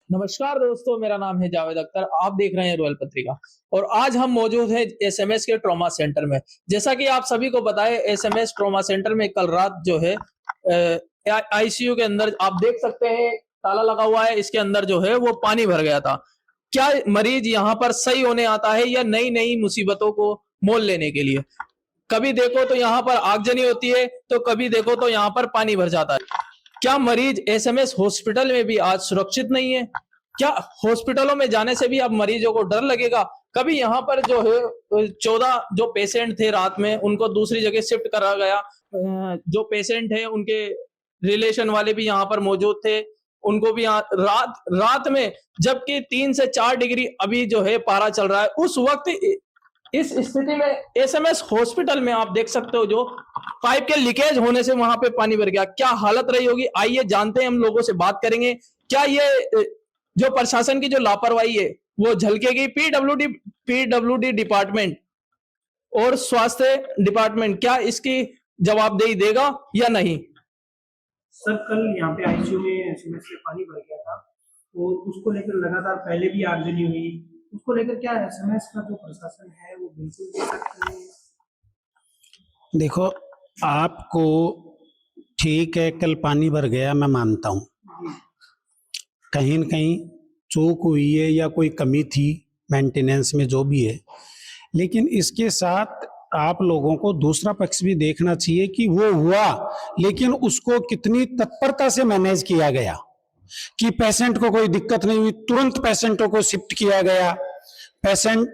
नमस्कार दोस्तों, मेरा नाम है जावेद अख्तर। आप देख रहे हैं रॉयल पत्रिका और आज हम मौजूद हैं एसएमएस के ट्रॉमा सेंटर में। जैसा कि आप सभी को पता है, एसएमएस ट्रॉमा सेंटर में कल रात जो है आईसीयू के अंदर आप देख सकते हैं ताला लगा हुआ है। इसके अंदर जो है वो पानी भर गया था। क्या मरीज यहाँ पर सही होने आता है या नई नई मुसीबतों को मोल लेने के लिए? कभी देखो तो यहाँ पर आगजनी होती है, तो कभी देखो तो यहाँ पर पानी भर जाता है। क्या मरीज एसएमएस हॉस्पिटल में भी आज सुरक्षित नहीं है? क्या हॉस्पिटलों में जाने से भी अब मरीजों को डर लगेगा? कभी यहाँ पर जो है 14 जो पेशेंट थे रात में, उनको दूसरी जगह शिफ्ट करा गया। जो पेशेंट है उनके रिलेशन वाले भी यहाँ पर मौजूद थे, उनको भी यहाँ रात में, जबकि 3 से 4 डिग्री अभी जो है पारा चल रहा है, उस वक्त इस स्थिति में एसएमएस हॉस्पिटल में आप देख सकते हो जो पाइप के लीकेज होने से वहां पे पानी भर गया। क्या हालत रही होगी, आइए जानते हैं, हम लोगों से बात करेंगे। क्या ये जो प्रशासन की जो लापरवाही है वो झलकेगी? पीडब्ल्यूडी डिपार्टमेंट और स्वास्थ्य डिपार्टमेंट क्या इसकी जवाबदेही देगा या नहीं? सर, कल यहाँ पे आईसीयू में एसएमएस में पानी भर गया था और उसको लेकर लगातार पहले भी आगजनी हुई। उसको लेकर क्या एसएमएस का जो प्रशासन है वो बिल्कुल भी सख्त नहीं है। देखो, आपको ठीक है, कल पानी भर गया, मैं मानता हूँ कहीं न कहीं चूक हुई है या कोई कमी थी मेंटेनेंस में, जो भी है। लेकिन इसके साथ आप लोगों को दूसरा पक्ष भी देखना चाहिए कि वो हुआ, लेकिन उसको कितनी तत्परता से मैनेज किया गया कि पेशेंट को कोई दिक्कत नहीं हुई, तुरंत पेशेंटों को शिफ्ट किया गया। पेशेंट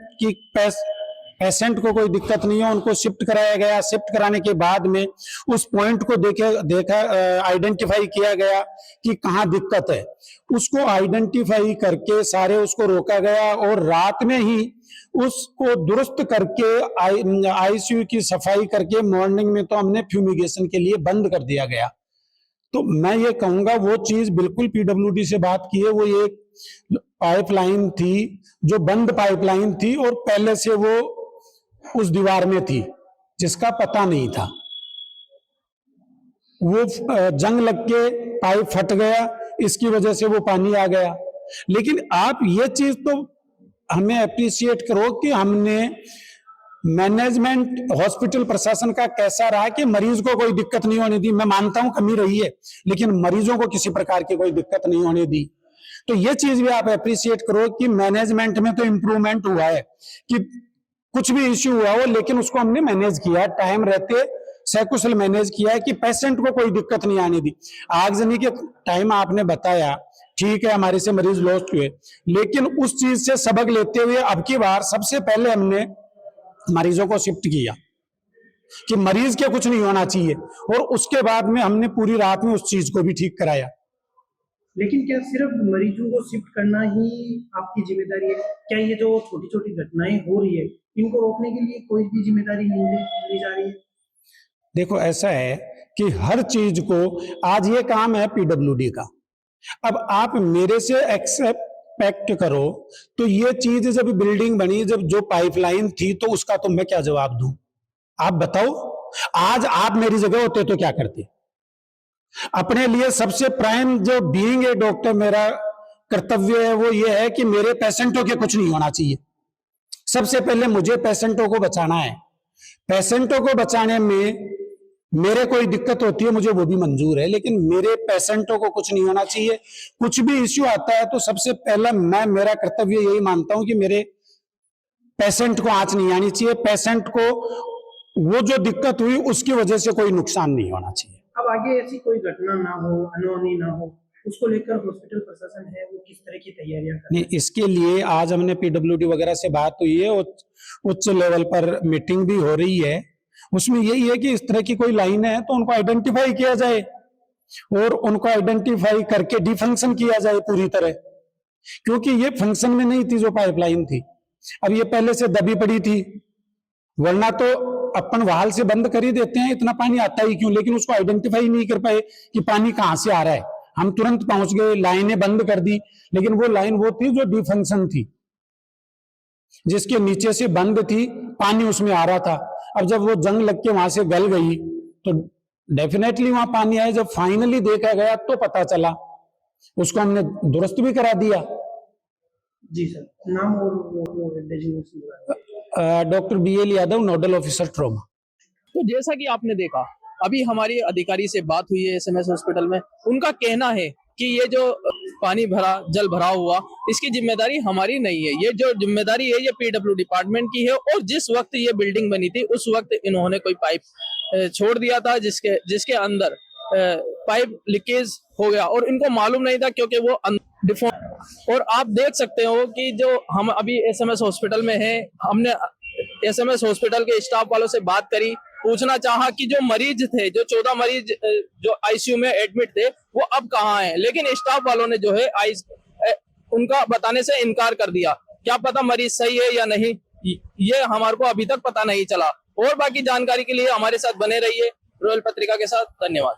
को कोई दिक्कत नहीं है, उनको शिफ्ट कराया गया। शिफ्ट कराने के बाद में उस पॉइंट को देखा आइडेंटिफाई किया गया कि कहाँ दिक्कत है। उसको आइडेंटिफाई करके सारे उसको रोका गया और रात में ही उसको दुरुस्त करके आईसीयू की सफाई करके मॉर्निंग में तो हमने फ्यूमिगेशन के लिए बंद कर दिया गया। तो मैं ये कहूंगा वो चीज बिल्कुल पीडब्ल्यूडी से बात की है। वो एक पाइपलाइन थी जो बंद पाइपलाइन थी और पहले से वो उस दीवार में थी जिसका पता नहीं था। वो जंग लग के पाइप फट गया, इसकी वजह से वो पानी आ गया। लेकिन आप ये चीज तो हमें अप्रिशिएट करो कि हमने मैनेजमेंट हॉस्पिटल प्रशासन का कैसा रहा कि मरीज को कोई दिक्कत नहीं होने दी। मैं मानता हूं कमी रही है, लेकिन मरीजों को किसी प्रकार की कोई दिक्कत नहीं होने दी। तो ये चीज भी आप अप्रिशिएट करो कि मैनेजमेंट में तो इंप्रूवमेंट हुआ है कि कुछ भी इश्यू हुआ हो, लेकिन उसको हमने मैनेज किया, टाइम रहते सकुशल मैनेज किया है कि पेशेंट को कोई दिक्कत नहीं आने दी। आगजनी के टाइम आपने बताया, ठीक है, हमारे से मरीज लॉस्ट हुए, लेकिन उस चीज से सबक लेते हुए अब की बार सबसे पहले हमने मरीजों को शिफ्ट किया कि मरीज के कुछ नहीं होना चाहिए, और उसके बाद में हमने पूरी रात में उस चीज को भी ठीक कराया। लेकिन क्या सिर्फ मरीजों को शिफ्ट करना ही आपकी जिम्मेदारी है? क्या ये जो छोटी छोटी घटनाएं हो रही है इनको रोकने के लिए कोई भी जिम्मेदारी नहीं ली जा रही है? देखो, ऐसा है कि हर चीज को, आज ये काम है पीडब्ल्यूडी का, अब आप मेरे से एक्सपेक्ट करो तो ये चीज जब बिल्डिंग बनी, जब जो पाइपलाइन थी, तो उसका तो मैं क्या जवाब दूं? आप बताओ, आज आप मेरी जगह होते तो क्या करते? अपने लिए सबसे प्राइम जो बीइंग ए डॉक्टर मेरा कर्तव्य है वो ये है कि मेरे पेशेंटों के कुछ नहीं होना चाहिए। सबसे पहले मुझे पेशेंटों को बचाना है। पेशेंटों को बचाने में मेरे कोई दिक्कत होती है, मुझे वो भी मंजूर है, लेकिन मेरे पेशेंटों को कुछ नहीं होना चाहिए। कुछ भी इश्यू आता है तो सबसे पहला मेरा कर्तव्य यही मानता हूं कि मेरे पेशेंट को आंच नहीं आनी चाहिए, पेशेंट को वो जो दिक्कत हुई उसकी वजह से कोई नुकसान नहीं होना चाहिए। अब आगे ऐसी कोई घटना ना हो, अनहोनी ना हो, उसको लेकर हॉस्पिटल प्रशासन है वो किस तरह की तैयारियां कर रहा है? नहीं, इसके लिए आज हमने पीडब्ल्यूडी वगैरह से बात हुई है, उच्च लेवल पर मीटिंग भी हो रही है। उसमें यही है कि इस तरह की कोई लाइन है तो उनको आइडेंटिफाई किया जाए और उनको आइडेंटिफाई करके डिफंक्शन किया जाए पूरी तरह, क्योंकि ये फंक्शन में नहीं थी जो पाइपलाइन थी। अब ये पहले से दबी पड़ी थी, वरना तो अपन वाल से बंद कर ही देते हैं, इतना पानी आता ही क्यों? लेकिन उसको आइडेंटिफाई नहीं कर पाए कि पानी कहां से आ रहा है। हम तुरंत पहुंच गए, लाइनें बंद कर दी, लेकिन वो लाइन वो थी जो डिफंक्शन थी, जिसके नीचे से बंद थी, पानी उसमें आ रहा था। अब जब वो जंग लग के वहां से गल गई तो डेफिनेटली वहां पानी आया। जब फाइनली देखा गया तो पता चला उसको हमने दुरुस्त भी करा दिया। जी सर, नाम और वो designation. Doctor BL Yadav, nodal officer trauma. तो जैसा कि आपने देखा, अभी हमारी अधिकारी से बात हुई है SMS हॉस्पिटल में, उनका कहना है कि ये जो पानी भरा, जल भरा हुआ, इसकी जिम्मेदारी हमारी नहीं है, ये जो जिम्मेदारी है ये PW डिपार्टमेंट की है। और जिस वक्त ये बिल्डिंग बनी थी उस वक्त इन्होंने कोई पाइप छोड़ दिया था जिसके अंदर पाइप लीकेज हो गया और इनको मालूम नहीं था, क्योंकि वो डिफॉल्ट। और आप देख सकते हो कि जो हम अभी SMS हॉस्पिटल में हैं, हमने SMS हॉस्पिटल के स्टाफ वालों से बात करी, पूछना चाहा कि जो मरीज थे, जो 14 मरीज जो ICU में एडमिट थे, वो अब कहाँ हैं, लेकिन स्टाफ वालों ने जो है उनका बताने से इनकार कर दिया। क्या पता मरीज सही है या नहीं, ये हमारे को अभी तक पता नहीं चला। और बाकी जानकारी के लिए हमारे साथ बने रहिए रॉयल पत्रिका के साथ। धन्यवाद।